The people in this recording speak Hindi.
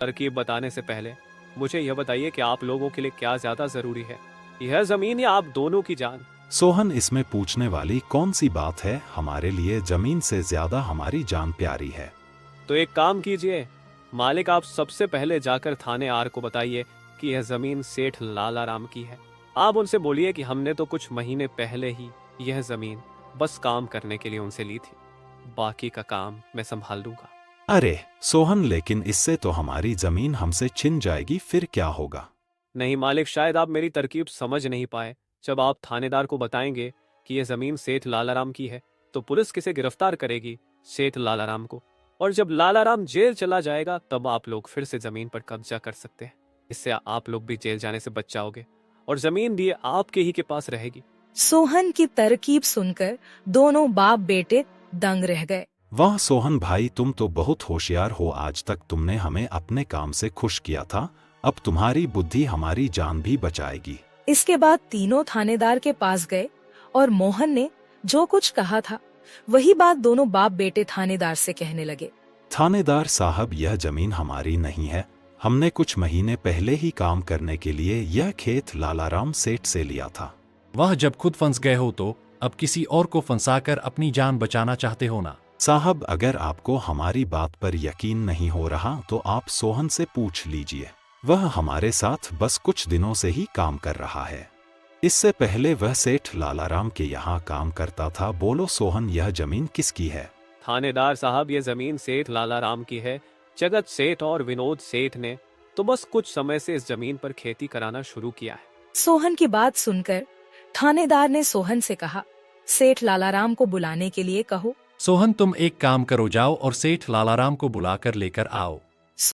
तरकीब बताने से पहले मुझे यह बताइए कि आप लोगों के लिए क्या ज्यादा जरूरी है, यह जमीन या आप दोनों की जान? सोहन, इसमें पूछने वाली कौन सी बात है? हमारे लिए जमीन से ज्यादा हमारी जान प्यारी है। तो एक काम कीजिए मालिक, आप सबसे पहले जाकर थाने आर को बताइए कि यह जमीन सेठ लालाराम की है। आप उनसे बोलिए कि हमने तो कुछ महीने पहले ही यह जमीन बस काम करने के लिए उनसे ली थी, बाकी का काम मैं संभाल लूंगा। अरे सोहन, लेकिन इससे तो हमारी जमीन हमसे छिन जाएगी, फिर क्या होगा? नहीं मालिक, शायद आप मेरी तरकीब समझ नहीं पाए। जब आप थानेदार को बताएंगे कि यह जमीन सेठ लालाराम की है तो पुलिस किसे गिरफ्तार करेगी? सेठ लालाराम को। और जब लालाराम जेल चला जाएगा तब आप लोग फिर से जमीन पर कब्जा कर सकते हैं। इससे आप लोग भी जेल जाने से बच जाओगे और जमीन भी आपके ही के पास रहेगी। सोहन की तरकीब सुनकर दोनों बाप बेटे दंग रह गए। वाह सोहन भाई, तुम तो बहुत होशियार हो। आज तक तुमने हमें अपने काम से खुश किया था, अब तुम्हारी बुद्धि हमारी जान भी बचाएगी। इसके बाद तीनों थानेदार के पास गए और मोहन ने जो कुछ कहा था वही बात दोनों बाप बेटे थानेदार से कहने लगे। थानेदार साहब, यह जमीन हमारी नहीं है। हमने कुछ महीने पहले ही काम करने के लिए यह खेत लालाराम सेठ से लिया था। वह जब खुद फंस गए हो तो अब किसी और को फंसाकर अपनी जान बचाना चाहते हो ना? साहब, अगर आपको हमारी बात पर यकीन नहीं हो रहा तो आप सोहन से पूछ लीजिए। वह हमारे साथ बस कुछ दिनों से ही काम कर रहा है। इससे पहले वह सेठ लालाराम के यहाँ काम करता था। बोलो सोहन, यह जमीन किसकी है? थानेदार साहब, ये जमीन सेठ लालाराम की है। जगत सेठ और विनोद सेठ ने तो बस कुछ समय से इस जमीन पर खेती कराना शुरू किया है। सोहन की बात सुनकर थानेदार ने सोहन से कहा, सेठ लालाराम को बुलाने के लिए कहो। सोहन, तुम एक काम करो, जाओ और सेठ लालाराम को बुलाकर लेकर आओ।